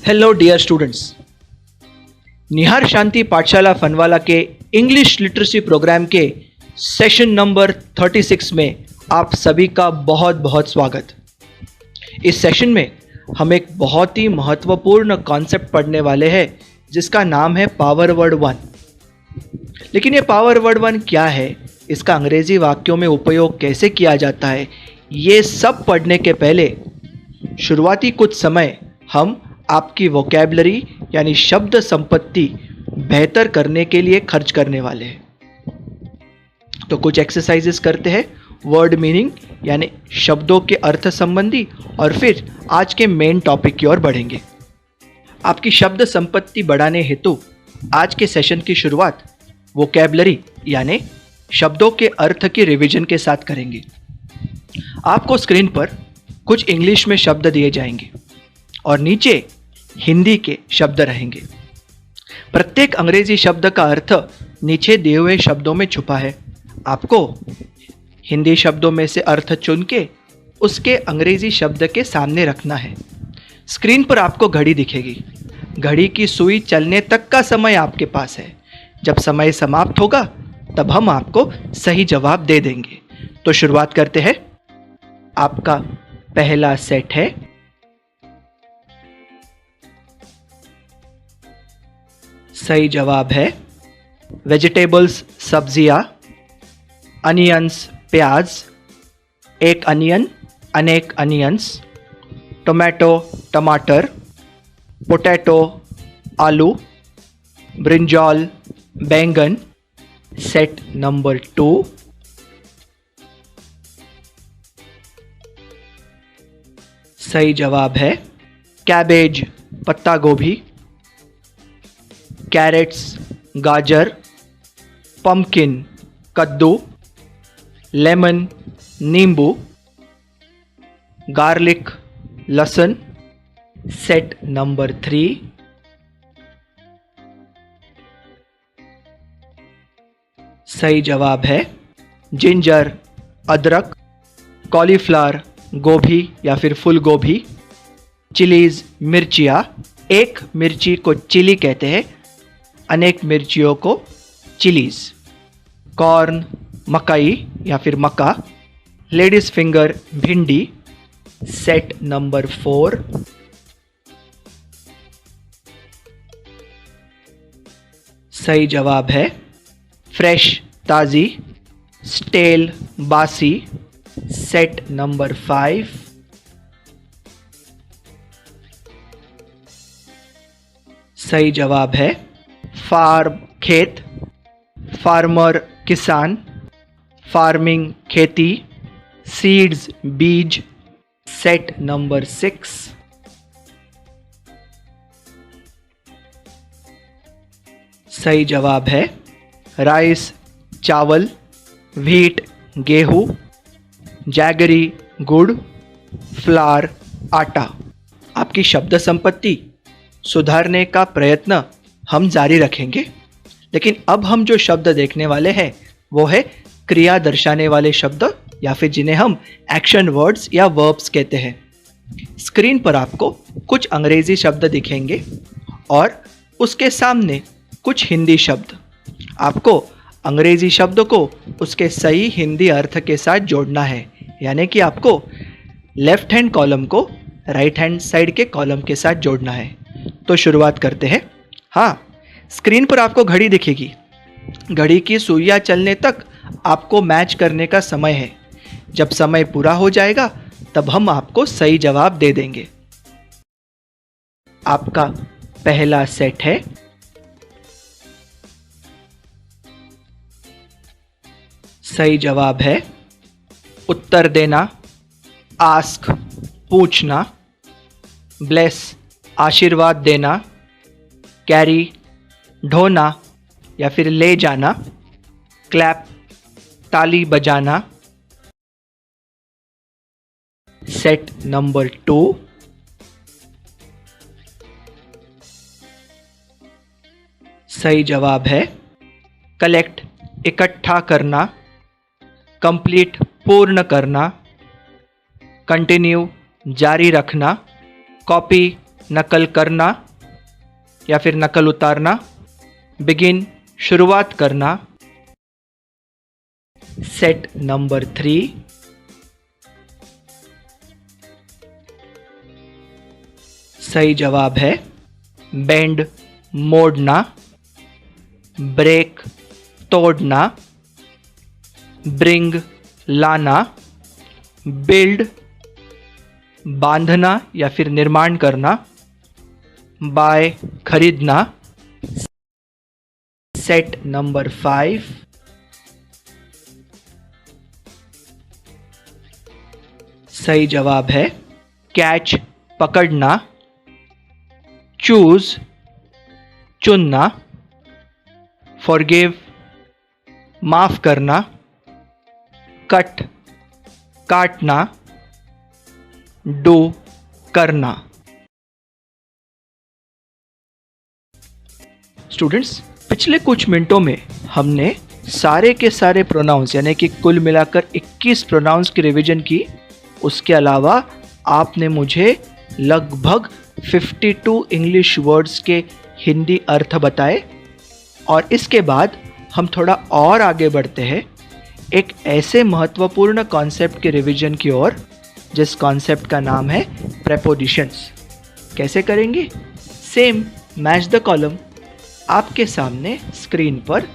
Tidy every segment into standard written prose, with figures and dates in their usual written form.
Hello dear students, निहार शांति पाठशाला फनवाला के English literacy programme के सेशन नंबर 36 में आप सभी का बहुत बहुत स्वागत। इस सेशन में हम एक बहुत ही महत्वपूर्ण कॉन्सेप्ट पढ़ने वाले हैं जिसका नाम है पावर वर्ड वन। लेकिन ये पावर वर्ड वन क्या है, इसका अंग्रेजी वाक्यों में उपयोग कैसे किया जाता है, ये सब पढ़ने के पहले शुरुआती कुछ समय हम आपकी वोकैबुलरी यानी शब्द संपत्ति बेहतर करने के लिए खर्च करने वाले हैं। तो कुछ एक्सरसाइजेस करते हैं वर्ड मीनिंग यानी शब्दों के अर्थ संबंधी, और फिर आज के मेन टॉपिक की ओर बढ़ेंगे। आपकी शब्द संपत्ति बढ़ाने हेतु आज के सेशन की शुरुआत वोकैबुलरी यानी शब्दों के अर्थ की रिवीजन के साथ करेंगे। आपको स्क्रीन पर कुछ इंग्लिश में शब्द दिए जाएंगे और नीचे हिंदी के शब्द रहेंगे। प्रत्येक अंग्रेजी शब्द का अर्थ नीचे दिए हुए शब्दों में छुपा है। आपको हिंदी शब्दों में से अर्थ चुन के उसके अंग्रेजी शब्द के सामने रखना है। स्क्रीन पर आपको घड़ी दिखेगी। घड़ी की सुई चलने तक का समय आपके पास है। जब समय समाप्त होगा तब हम आपको सही जवाब दे देंगे। तो शुरुआत करते हैं। आपका पहला सेट है सही जवाब है वेजिटेबल्स सब्जियां, अनियंस प्याज, एक अनियन अनेक अनियंस, टोमेटो टमाटर, पोटैटो आलू, ब्रिंजॉल बैंगन। Set number 2। सही जवाब है कैबेज पत्ता गोभी, कैरेट्स गाजर, पम्पकिन कद्दू, लेमन नींबू, गार्लिक लहसुन। Set number 3। सही जवाब है जिंजर अदरक, कॉलीफ्लावर गोभी या फिर फूल गोभी, चिलीज मिर्चियाँ। एक मिर्ची को चिली कहते हैं, अनेक मिर्चियों को चिलीज। कॉर्न मकई या फिर मक्का, लेडीज फिंगर भिंडी। Set number 4। सही जवाब है फ्रेश ताज़ी, स्टेल बासी। Set number 5। सही जवाब है फार्म खेत, फार्मर किसान, फार्मिंग खेती, सीड्स बीज। Set number 6। सही जवाब है राइस चावल, व्हीट गेहूं, जैगरी गुड़, फ्लावर आटा। आपकी शब्द संपत्ति सुधारने का प्रयत्न हम जारी रखेंगे, लेकिन अब हम जो शब्द देखने वाले हैं वो है क्रिया दर्शाने वाले शब्द या फिर जिन्हें हम एक्शन वर्ड्स या वर्ब्स कहते हैं। स्क्रीन पर आपको कुछ अंग्रेजी शब्द दिखेंगे और उसके सामने कुछ हिंदी शब्द। आपको अंग्रेजी शब्द को उसके सही हिंदी अर्थ के साथ जोड़ना है, यानी कि आपको लेफ्ट हैंड कॉलम को राइट हैंड साइड के कॉलम के साथ जोड़ना है। तो शुरुआत करते हैं। हाँ, स्क्रीन पर आपको घड़ी दिखेगी। घड़ी की सुइयां चलने तक आपको मैच करने का समय है। जब समय पूरा हो जाएगा तब हम आपको सही जवाब दे देंगे। आपका पहला सेट है सही जवाब है उत्तर देना, आस्क पूछना, ब्लेस आशीर्वाद देना, कैरी ढोना या फिर ले जाना, क्लैप ताली बजाना। Set number 2। सही जवाब है कलेक्ट इकट्ठा करना, कंप्लीट पूर्ण करना, कंटिन्यू जारी रखना, कॉपी नकल करना या फिर नकल उतारना। बिगिन, शुरुआत करना। सेट नंबर 3, सही जवाब है बेंड, मोड़ना। ब्रेक, तोड़ना। ब्रिंग, लाना। बिल्ड, बांधना या फिर निर्माण करना। बाय, खरीदना। सेट नंबर 5, सही जवाब है कैच, पकड़ना। चूज, चुनना। फॉरगिव, माफ करना। कट, काटना। डू, करना। स्टूडेंट्स, पिछले कुछ मिनटों में हमने सारे के सारे प्रोनाउंस यानी कि कुल मिलाकर 21 प्रोनाउंस की रिवीजन की। उसके अलावा आपने मुझे लगभग 52 इंग्लिश वर्ड्स के हिंदी अर्थ बताए। और इसके बाद हम थोड़ा और आगे बढ़ते हैं एक ऐसे महत्वपूर्ण कॉन्सेप्ट के रिवीजन की ओर जिस कॉन्सेप्ट का नाम है प्रेपोजिशंस। कैसे करेंगे? Same, match the column. आपके सामने स्क्रीन पर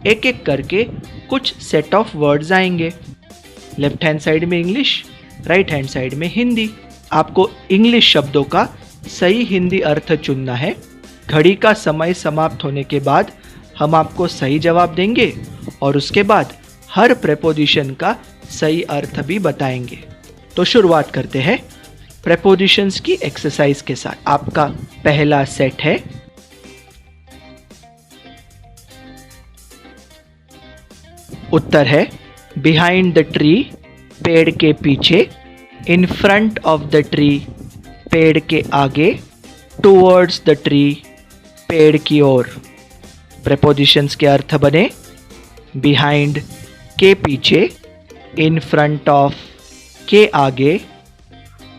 एक एक करके कुछ सेट ऑफ वर्ड्स आएंगे। लेफ्ट हैंड साइड में इंग्लिश, राइट हैंड साइड में हिंदी। आपको इंग्लिश शब्दों का सही हिंदी अर्थ चुनना है। घड़ी का समय समाप्त होने के बाद हम आपको सही जवाब देंगे और उसके बाद हर प्रेपोजिशन का सही अर्थ भी बताएंगे। तो शुरुआत करते हैं प्रेपोजिशंस की एक्सरसाइज के साथ। आपका पहला सेट है उत्तर है बिहाइंड द ट्री, पेड़ के पीछे। In front of the tree, पेड़ के आगे। टूवर्ड्स द ट्री, पेड़ की ओर। प्रेपोजिशंस के अर्थ बने बिहाइंड के पीछे, इन फ्रंट ऑफ के आगे,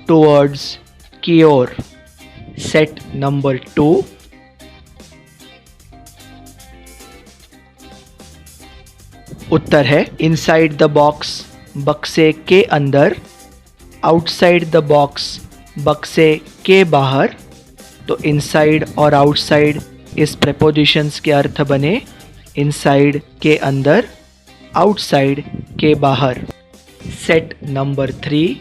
टूवर्ड्स की ओर। सेट नंबर 2, उत्तर है इनसाइड द बॉक्स, बक्से के अंदर। आउटसाइड द बॉक्स, बक्से के बाहर। तो इनसाइड और आउटसाइड इस प्रेपोजिशंस के अर्थ बने इनसाइड के अंदर, आउटसाइड के बाहर। सेट नंबर 3,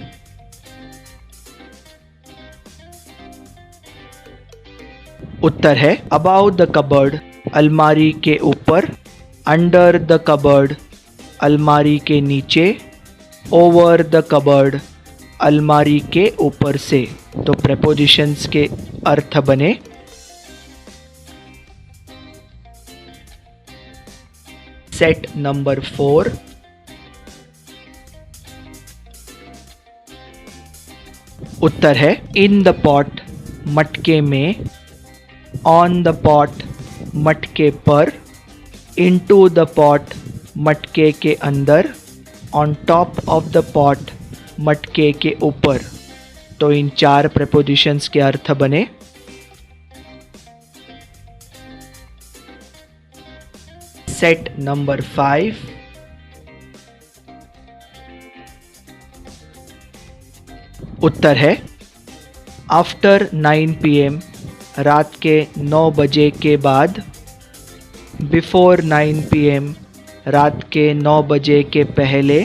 उत्तर है अबाउ द कबर्ड, अलमारी के ऊपर। अंडर द कबर्ड, अलमारी के नीचे। ओवर द कबर्ड, अलमारी के ऊपर से। तो प्रेपोजिशंस के अर्थ बने सेट नंबर 4, उत्तर है इन द पॉट, मटके में। ऑन द पॉट, मटके पर। इनटू द पॉट, मटके के अंदर। On top of the pot, मटके के ऊपर। तो इन 4 प्रेपोजिशंस के अर्थ बने सेट नंबर 5, उत्तर है आफ्टर 9 PM, रात के 9 बजे के बाद। बिफोर 9 PM, रात के 9 बजे के पहले।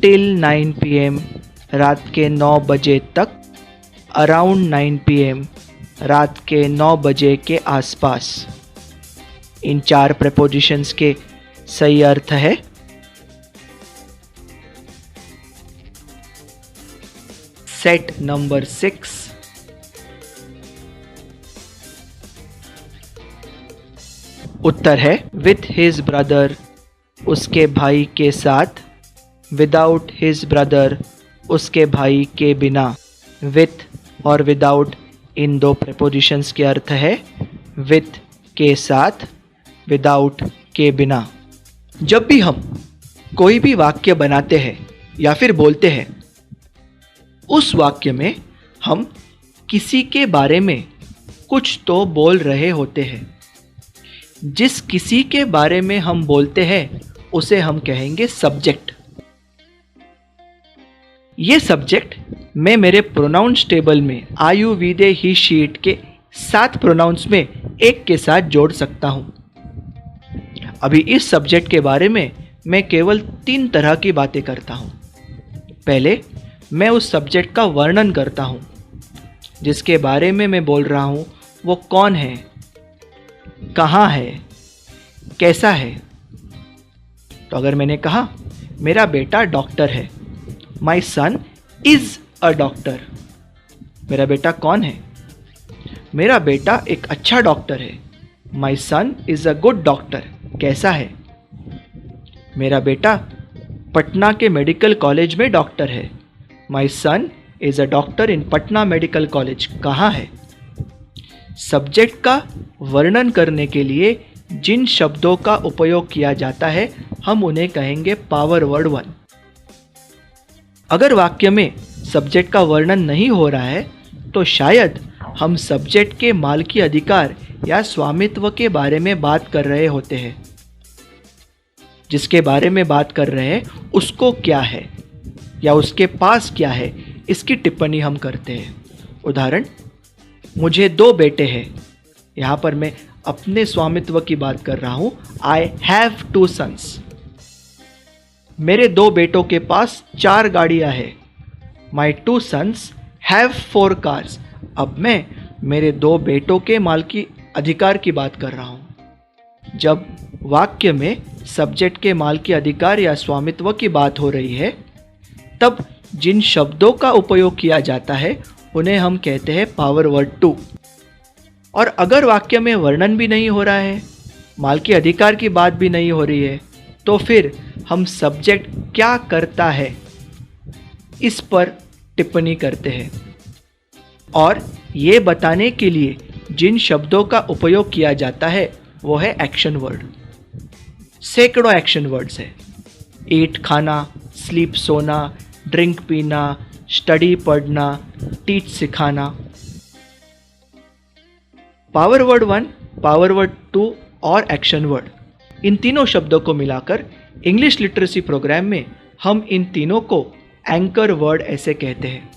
टिल 9 PM, रात के 9 बजे तक। अराउंड 9 PM, रात के 9 बजे के आसपास। इन 4 प्रेपोजिशंस के सही अर्थ है सेट नंबर 6, उत्तर है विथ हिज ब्रदर, उसके भाई के साथ। विदाउट हिज ब्रदर, उसके भाई के बिना। विथ और विदाउट इन 2 प्रेपोजिशंस के अर्थ है विथ के साथ, विदाउट के बिना। जब भी हम कोई भी वाक्य बनाते हैं या फिर बोलते हैं, उस वाक्य में हम किसी के बारे में कुछ तो बोल रहे होते हैं। जिस किसी के बारे में हम बोलते हैं उसे हम कहेंगे सब्जेक्ट। ये सब्जेक्ट मैं मेरे प्रोनाउंस टेबल में I you, we, they, he, she, it के 7 प्रोनाउंस में एक के साथ जोड़ सकता हूं। अभी इस सब्जेक्ट के बारे में मैं केवल 3 तरह की बातें करता हूं। पहले मैं उस सब्जेक्ट का वर्णन करता हूं, जिसके बारे में मैं बोल रहा हूं वो कौन है, कहाँ है, कैसा है। तो अगर मैंने कहा मेरा बेटा डॉक्टर है, my son is a doctor, मेरा बेटा कौन है? मेरा बेटा एक अच्छा डॉक्टर है, my son is a good doctor, कैसा है? मेरा बेटा पटना के मेडिकल कॉलेज में डॉक्टर है, my son is a doctor in Patna medical college, कहाँ है? सब्जेक्ट का वर्णन करने के लिए जिन शब्दों का उपयोग किया जाता है हम उन्हें कहेंगे पावर वर्ड 1। अगर वाक्य में सब्जेक्ट का वर्णन नहीं हो रहा है तो शायद हम सब्जेक्ट के मालकी अधिकार या स्वामित्व के बारे में बात कर रहे होते हैं। जिसके बारे में बात कर रहे हैं उसको क्या है या उसके पास क्या है, इसकी टिप्पणी हम करते हैं। उदाहरण, मुझे 2 बेटे हैं। यहाँ पर मैं अपने स्वामित्व की बात कर रहा हूँ। I have 2 sons. मेरे 2 बेटों के पास 4 गाड़ियाँ हैं। My 2 sons have 4 cars. अब मैं मेरे 2 बेटों के मालकी अधिकार की बात कर रहा हूँ। जब वाक्य में सब्जेक्ट के मालकी अधिकार या स्वामित्व की बात हो रही है तब जिन शब्दों का उपयोग किया जाता है उन्हें हम कहते हैं पावर वर्ड 2। और अगर वाक्य में वर्णन भी नहीं हो रहा है, मालकी अधिकार की बात भी नहीं हो रही है, तो फिर हम सब्जेक्ट क्या करता है इस पर टिप्पणी करते हैं। और ये बताने के लिए जिन शब्दों का उपयोग किया जाता है वो है एक्शन वर्ड। सैकड़ों एक्शन वर्ड्स है। ईट खाना, स्लीप सोना, ड्रिंक पीना, स्टडी पढ़ना, टीच सिखाना। पावर वर्ड 1, पावर वर्ड 2 और एक्शन वर्ड, इन तीनों शब्दों को मिलाकर इंग्लिश लिटरेसी प्रोग्राम में हम इन तीनों को एंकर वर्ड ऐसे कहते हैं।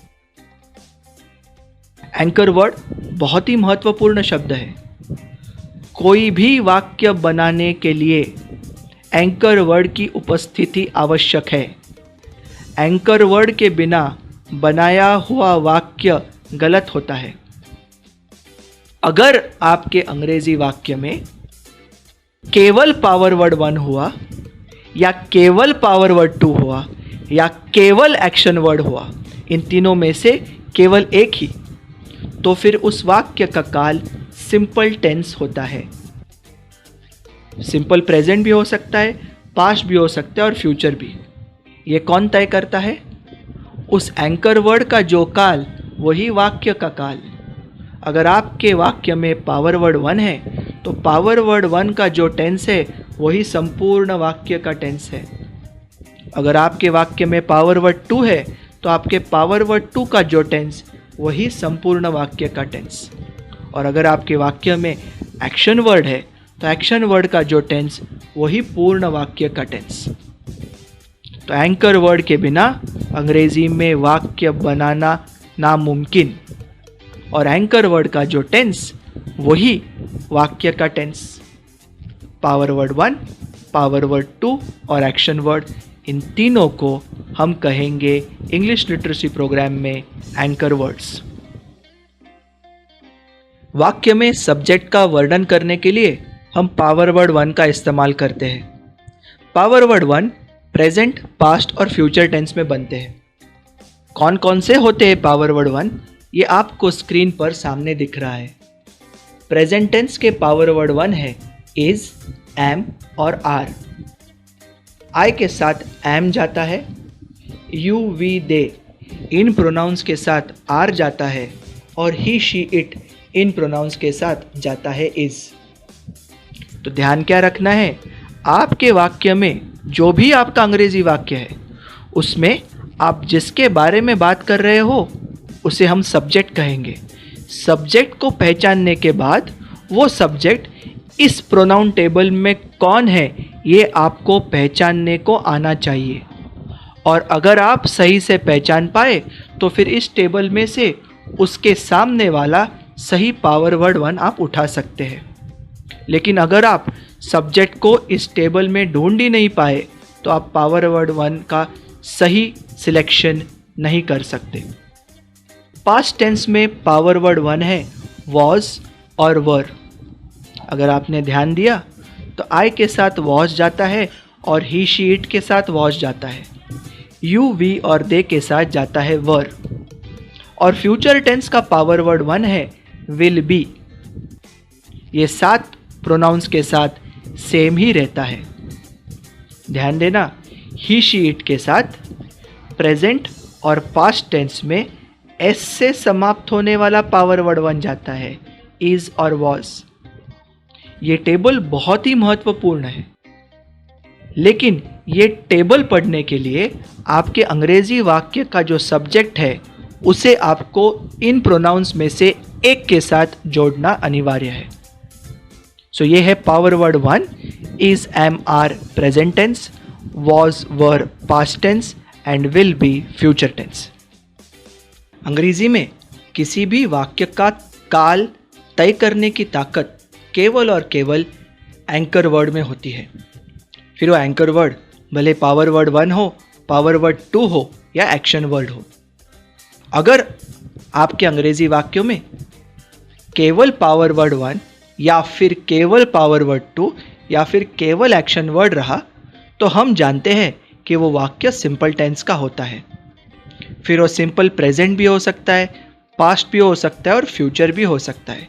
एंकर वर्ड बहुत ही महत्वपूर्ण शब्द है। कोई भी वाक्य बनाने के लिए एंकर वर्ड की उपस्थिति आवश्यक है। एंकर वर्ड के बिना बनाया हुआ वाक्य गलत होता है। अगर आपके अंग्रेजी वाक्य में केवल पावर वर्ड 1 हुआ या केवल पावर वर्ड 2 हुआ या केवल एक्शन वर्ड हुआ, इन तीनों में से केवल एक ही, तो फिर उस वाक्य का काल सिंपल टेंस होता है। सिंपल प्रेजेंट भी हो सकता है, पास्ट भी हो सकता है और फ्यूचर भी। ये कौन तय करता है? उस एंकर वर्ड का जो काल वही वाक्य का काल। अगर आपके वाक्य में पावर वर्ड 1 है तो पावर वर्ड 1 का जो टेंस है वही संपूर्ण वाक्य का टेंस है। अगर आपके वाक्य में पावर वर्ड 2 है तो आपके पावर वर्ड 2 का जो टेंस वही संपूर्ण वाक्य का टेंस। और अगर आपके वाक्य में एक्शन वर्ड है तो एक्शन वर्ड का जो टेंस वही पूर्ण वाक्य का टेंस। तो एंकर वर्ड के बिना अंग्रेजी में वाक्य बनाना नामुमकिन, और एंकर वर्ड का जो टेंस वही वाक्य का tense. Power word 1, power word 2 और एक्शन वर्ड, इन तीनों को हम कहेंगे इंग्लिश लिटरेसी प्रोग्राम में एंकर वर्ड्स। वाक्य में सब्जेक्ट का वर्णन करने के लिए हम पावर वर्ड 1 का इस्तेमाल करते हैं। पावर वर्ड 1 प्रेजेंट, पास्ट और फ्यूचर टेंस में बनते हैं। कौन कौन से होते हैं पावर वर्ड 1, ये आपको स्क्रीन पर सामने दिख रहा है। प्रेजेंट टेंस के पावर वर्ड 1 है इज, एम और आर। आई के साथ एम जाता है, यू, वी, दे इन प्रोनाउंस के साथ आर जाता है और ही, शी, इट इन प्रोनाउंस के साथ जाता है इज। तो ध्यान क्या रखना है, आपके वाक्य में जो भी आपका अंग्रेजी वाक्य है उसमें आप जिसके बारे में बात कर रहे हो उसे हम सब्जेक्ट कहेंगे, सब्जेक्ट को पहचानने के बाद वो सब्जेक्ट इस प्रोनाउन टेबल में कौन है ये आपको पहचानने को आना चाहिए। और अगर आप सही से पहचान पाए तो फिर इस टेबल में से उसके सामने वाला सही पावर वर्ड 1 आप उठा सकते हैं। लेकिन अगर आप सब्जेक्ट को इस टेबल में ढूंढ ही नहीं पाए तो आप पावर वर्ड 1 का सही सिलेक्शन नहीं कर सकते। पास्ट टेंस में पावर वर्ड 1 है वॉज और वर। अगर आपने ध्यान दिया तो आई के साथ वॉज जाता है और ही शी इट के साथ वॉज जाता है, यू वी और दे के साथ जाता है वर। और फ्यूचर टेंस का पावर वर्ड 1 है विल बी। ये 7 प्रोनाउंस के साथ सेम ही रहता है। ध्यान देना, ही शी इट के साथ प्रेजेंट और पास्ट टेंस में एस से समाप्त होने वाला पावर वर्ड 1 जाता है, इज और वॉज। ये टेबल बहुत ही महत्वपूर्ण है, लेकिन ये टेबल पढ़ने के लिए आपके अंग्रेजी वाक्य का जो सब्जेक्ट है उसे आपको इन प्रोनाउंस में से एक के साथ जोड़ना अनिवार्य है। सो ये है power word 1, is am are present tense, was were past tense and will be future tense. अंग्रेजी में किसी भी वाक्य का काल तय करने की ताकत केवल और केवल एंकर वर्ड में होती है। फिर वो एंकर वर्ड भले पावर वर्ड 1 हो, पावर वर्ड 2 हो या एक्शन वर्ड हो। अगर आपके अंग्रेजी वाक्यों में केवल पावर वर्ड 1 या फिर केवल पावर वर्ड 2 या फिर केवल एक्शन वर्ड रहा तो हम जानते हैं कि वो वाक्य सिंपल टेंस का होता है। फिर वो सिंपल प्रेजेंट भी हो सकता है, पास्ट भी हो सकता है और फ्यूचर भी हो सकता है।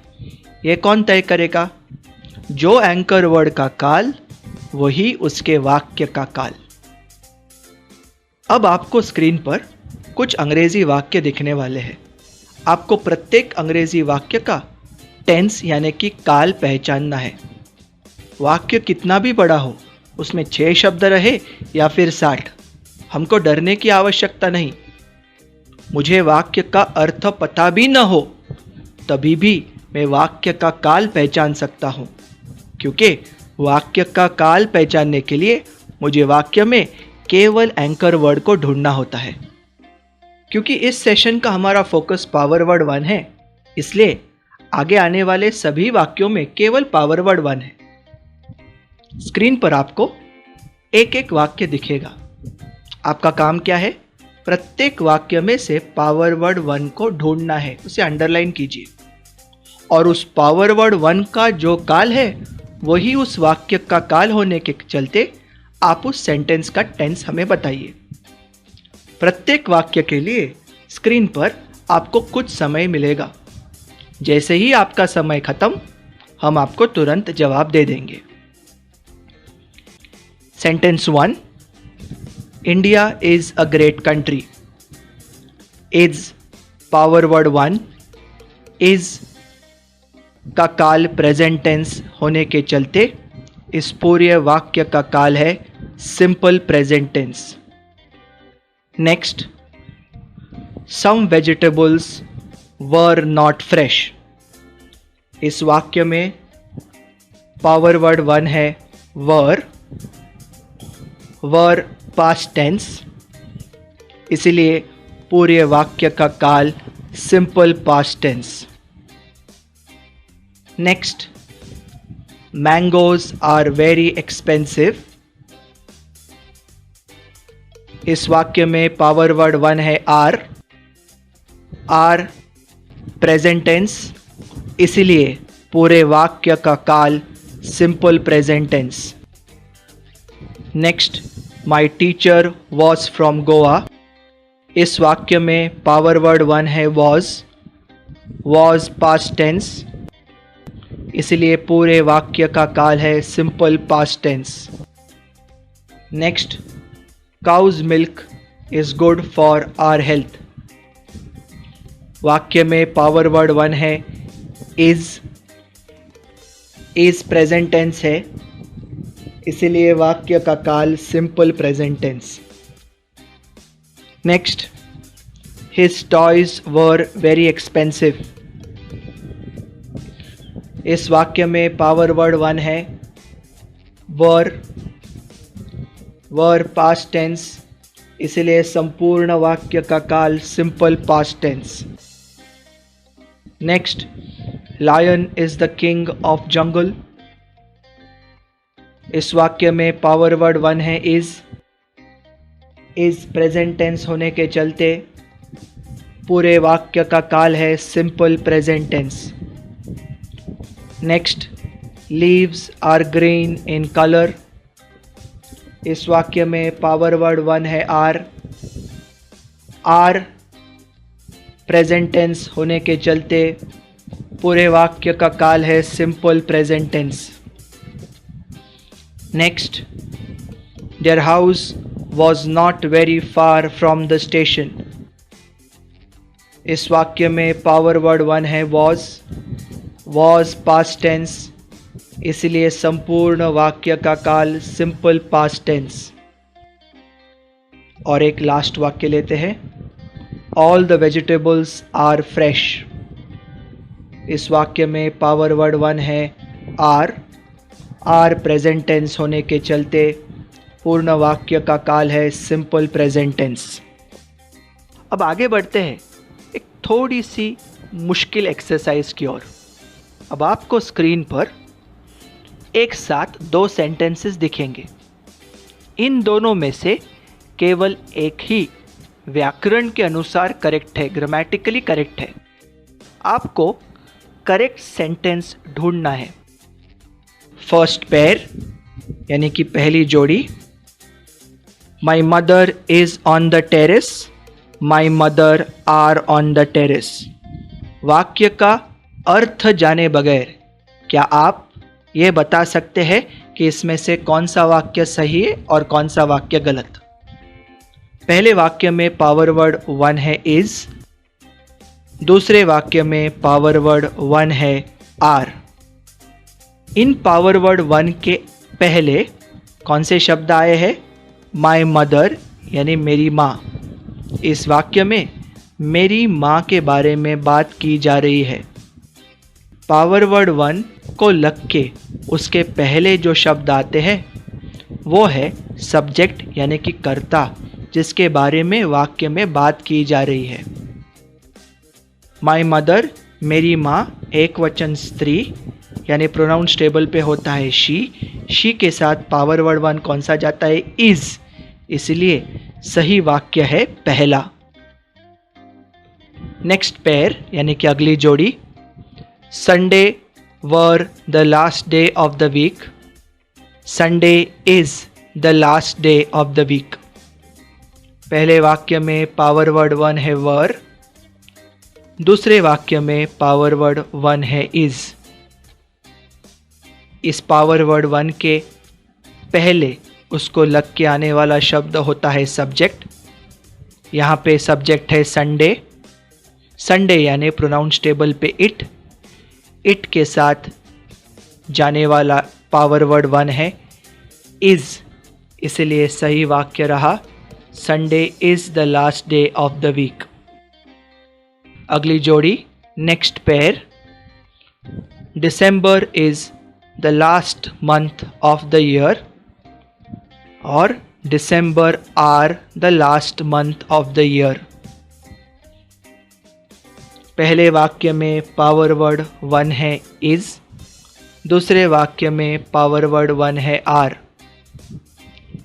ये कौन तय करेगा? जो एंकर वर्ड का काल वही उसके वाक्य का काल। अब आपको स्क्रीन पर कुछ अंग्रेजी वाक्य दिखने वाले हैं। आपको प्रत्येक अंग्रेजी वाक्य का टेंस यानी कि काल पहचानना है। वाक्य कितना भी बड़ा हो, उसमें 6 शब्द रहे या फिर 60, हमको डरने की आवश्यकता नहीं। मुझे वाक्य का अर्थ पता भी न हो तभी भी मैं वाक्य का काल पहचान सकता हूँ, क्योंकि वाक्य का काल पहचानने के लिए मुझे वाक्य में केवल एंकर वर्ड को ढूंढना होता है। क्योंकि इस सेशन का हमारा फोकस पावर वर्ड 1 है, इसलिए आगे आने वाले सभी वाक्यों में केवल पावर वर्ड 1 है। स्क्रीन पर आपको एक एक वाक्य दिखेगा। आपका काम क्या है? प्रत्येक वाक्य में से पावर वर्ड 1 को ढूंढना है, उसे अंडरलाइन कीजिए। और उस पावर वर्ड 1 का जो काल है वही उस वाक्य का काल होने के चलते आप उस सेंटेंस का टेंस हमें बताइए। प्रत्येक वाक्य के लिए स्क्रीन पर आपको कुछ समय मिलेगा। जैसे ही आपका समय खत्म, हम आपको तुरंत जवाब दे देंगे। Sentence 1, India is a great country. Is power word 1, is का काल प्रेजेंट टेंस होने के चलते इस पूरे वाक्य का काल है simple present tense. Next, some vegetables were not fresh. इस वाक्य में पावर वर्ड 1 है वर पास्ट टेंस, इसलिए पूरे वाक्य का काल simple past tense. Next, mangoes are very expensive. इस वाक्य में पावर वर्ड 1 है आर प्रेजेंट टेंस, इसलिए पूरे वाक्य का काल simple present tense. Next, my teacher was from Goa. इस वाक्य में पावर वर्ड 1 है वॉज पास्ट टेंस, इसलिए पूरे वाक्य का काल है simple past tense. Next, cow's milk is good for our health. वाक्य में पावर वर्ड 1 है इज प्रेजेंट टेंस है, इसलिए वाक्य का काल simple present tense. Next, his toys were very expensive. इस वाक्य में पावर वर्ड वन है वर, वर पास्ट टेंस, इसलिए संपूर्ण वाक्य का काल simple past tense. Next, lion is the king of jungle. इस वाक्य में पावर वर्ड वन है इज प्रेजेंट टेंस होने के चलते पूरे वाक्य का काल है simple present tense. Next, leaves are green in colour. इस वाक्य में पावर वर्ड वन है आर प्रेजेंट टेंस होने के चलते पूरे वाक्य का काल है simple present tense. Next, their house was not very far from the station. इस वाक्य में पावर वर्ड वन है वॉज पास्ट टेंस, इसलिए संपूर्ण वाक्य का काल सिंपल पास्ट टेंस। और एक लास्ट वाक्य लेते हैं, all the vegetables are fresh. इस वाक्य में पावर वर्ड वन है आर प्रेजेंट टेंस होने के चलते पूर्ण वाक्य का काल है सिंपल प्रेजेंट टेंस। अब आगे बढ़ते हैं एक थोड़ी सी मुश्किल एक्सरसाइज की ओर। अब आपको स्क्रीन पर एक साथ दो सेंटेंसेस दिखेंगे। इन दोनों में से केवल एक ही व्याकरण के अनुसार करेक्ट है, ग्रामेटिकली करेक्ट है। आपको करेक्ट सेंटेंस ढूंढना है। फर्स्ट पेयर यानी कि पहली जोड़ी, my mother is on the terrace, my mother are on the terrace. वाक्य का अर्थ जाने बगैर क्या आप ये बता सकते हैं कि इसमें से कौन सा वाक्य सही है और कौन सा वाक्य गलत? पहले वाक्य में पावर वर्ड वन है इज, दूसरे वाक्य में पावर वर्ड वन है आर। इन पावर वर्ड वन के पहले कौन से शब्द आए हैं? माई मदर यानी मेरी माँ। इस वाक्य में मेरी माँ के बारे में बात की जा रही है। पावर वर्ड वन को लग के उसके पहले जो शब्द आते हैं वो है सब्जेक्ट यानी कि कर्ता, जिसके बारे में वाक्य में बात की जा रही है। माई मदर मेरी माँ एक वचन स्त्री यानी प्रोनाउंस टेबल पे होता है शी के साथ पावर वर्ड वन कौन सा जाता है? इज। इसलिए सही वाक्य है पहला। नेक्स्ट पेयर यानी कि अगली जोड़ी, Sunday were the last day of the week, Sunday is the last day of the week. पहले वाक्य में पावर वर्ड वन है वर, दूसरे वाक्य में पावर वर्ड वन है इज। इस पावर वर्ड वन के पहले उसको लग के आने वाला शब्द होता है सब्जेक्ट। यहाँ पे सब्जेक्ट है संडे, संडे यानी प्रोनाउंस टेबल पे इट के साथ जाने वाला पावर वर्ड वन है इज, इसलिए सही वाक्य रहा Sunday is the last day of the week. अगली जोड़ी, next pair, December is the last month of the year और December are the last month of the year. पहले वाक्य में पावर वर्ड वन है इज, दूसरे वाक्य में पावर वर्ड वन है आर।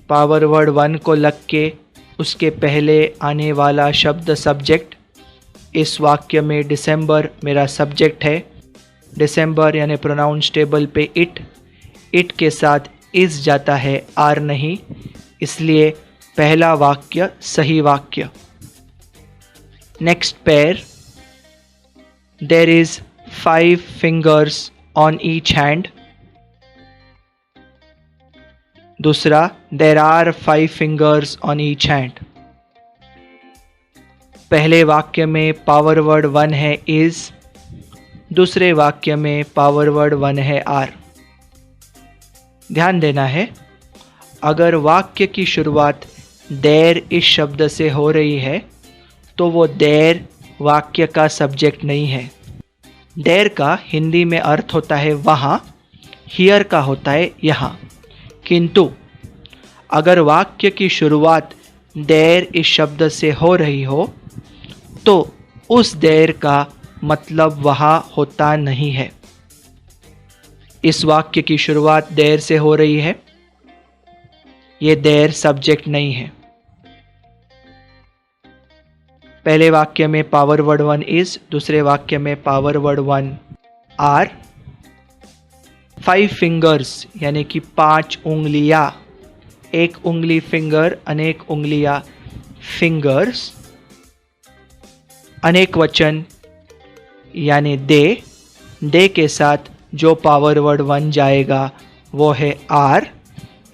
पावर वर्ड वन को लग के उसके पहले आने वाला शब्द सब्जेक्ट। इस वाक्य में डिसम्बर मेरा सब्जेक्ट है, डिसम्बर यानी प्रोनाउंस टेबल पे इट के साथ इज जाता है, आर नहीं, इसलिए पहला वाक्य सही वाक्य। Next pair, there is 5 fingers on each hand, दूसरा there are 5 fingers on each hand। पहले वाक्य में पावर वर्ड वन है इज, दूसरे वाक्य में पावर वर्ड वन है आर। ध्यान देना है, अगर वाक्य की शुरुआत देर इस शब्द से हो रही है तो वो देर वाक्य का सब्जेक्ट नहीं है। देयर का हिंदी में अर्थ होता है वहाँ, हियर का होता है यहाँ। किंतु अगर वाक्य की शुरुआत देयर इस शब्द से हो रही हो तो उस देयर का मतलब वहाँ होता नहीं है। इस वाक्य की शुरुआत देयर से हो रही है, ये देयर सब्जेक्ट नहीं है। पहले वाक्य में पावर वर्ड 1 इज, दूसरे वाक्य में पावर वर्ड 1 आर। 5 फिंगर्स यानी कि 5 उंगलियां, एक उंगली फिंगर, अनेक उंगलियां फिंगर्स। अनेक वचन यानी दे के साथ जो पावर वर्ड 1 जाएगा वो है आर,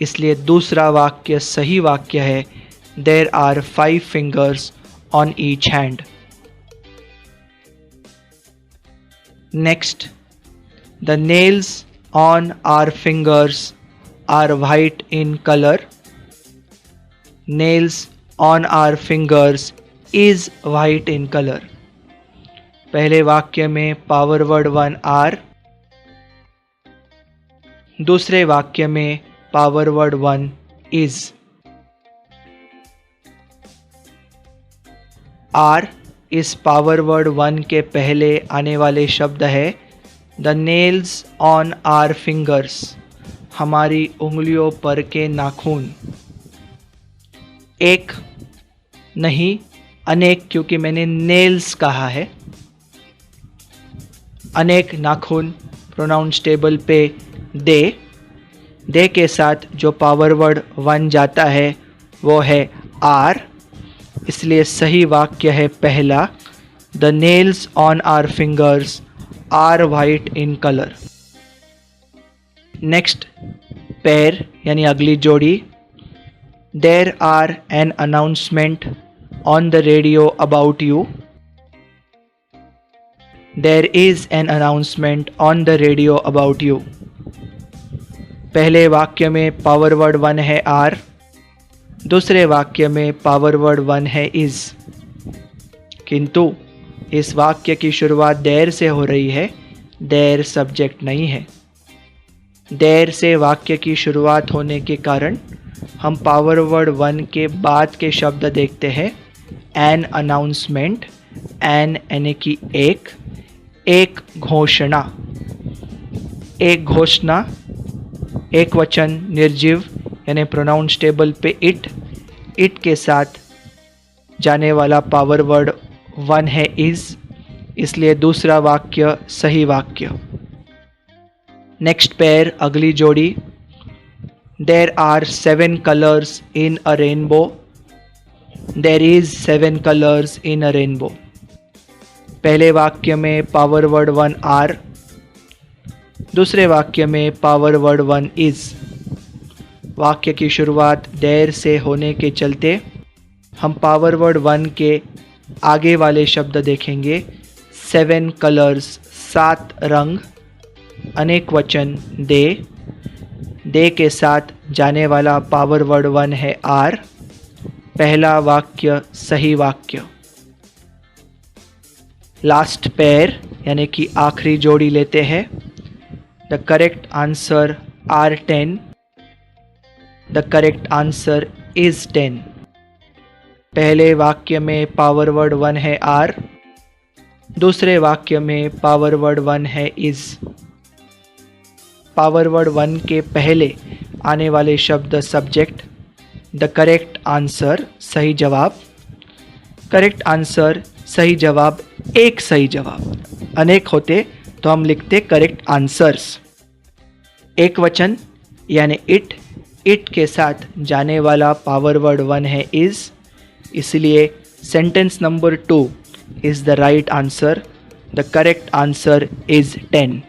इसलिए दूसरा वाक्य सही वाक्य है। There are 5 fingers on each hand. Next, the nails on our fingers are white in color. Nails on our fingers is white in color. पहले वाक्य में पावर वर्ड 1 आर, दूसरे वाक्य में पावर वर्ड 1 इज। आर इस power word 1 के पहले आने वाले शब्द है the nails on our fingers, हमारी उंगलियों पर के नाखून। एक नहीं अनेक, क्योंकि मैंने नेल्स कहा है। अनेक नाखून प्रोनाउंस टेबल पे दे के साथ जो पावर वर्ड 1 जाता है वो है आर, इसलिए सही वाक्य है पहला, the nails on our fingers are white in colour. Next, pair यानी अगली जोड़ी। There are an announcement on the radio about you. There is an announcement on the radio about you. पहले वाक्य में पावर वर्ड 1 है are, दूसरे वाक्य में पावर वर्ड 1 है इज। किंतु इस वाक्य की शुरुआत देयर से हो रही है, देयर सब्जेक्ट नहीं है। देयर से वाक्य की शुरुआत होने के कारण हम पावर वर्ड 1 के बाद के शब्द देखते हैं एन अनाउंसमेंट। एन यानी कि एक घोषणा। एक घोषणा, एक वचन निर्जीव यानी प्रोनाउंस टेबल पे इट के साथ जाने वाला पावर वर्ड 1 है इज, इसलिए दूसरा वाक्य सही वाक्य। नेक्स्ट पेयर अगली जोड़ी। There are 7 colours in a rainbow. There is 7 colours in a rainbow. पहले वाक्य में पावर वर्ड 1 आर, दूसरे वाक्य में पावर वर्ड 1 इज। वाक्य की शुरुआत देयर से होने के चलते हम पावर वर्ड 1 के आगे वाले शब्द देखेंगे 7 कलर्स, 7 रंग। अनेक वचन दे के साथ जाने वाला पावर वर्ड 1 है आर। पहला वाक्य सही वाक्य। लास्ट पेयर यानी कि आखिरी जोड़ी लेते हैं। The correct answer are 10। The correct answer is 10। पहले वाक्य में पावर वर्ड 1 है आर, दूसरे वाक्य में पावर वर्ड 1 है इज। पावर वर्ड 1 के पहले आने वाले शब्द सब्जेक्ट। द करेक्ट आंसर सही जवाब। करेक्ट आंसर सही जवाब, एक सही जवाब। अनेक होते तो हम लिखते करेक्ट आंसर्स। एक वचन यानी इट के साथ जाने वाला पावर वर्ड 1 है इज, इसलिए sentence number 2 is the right answer. The correct answer is 10।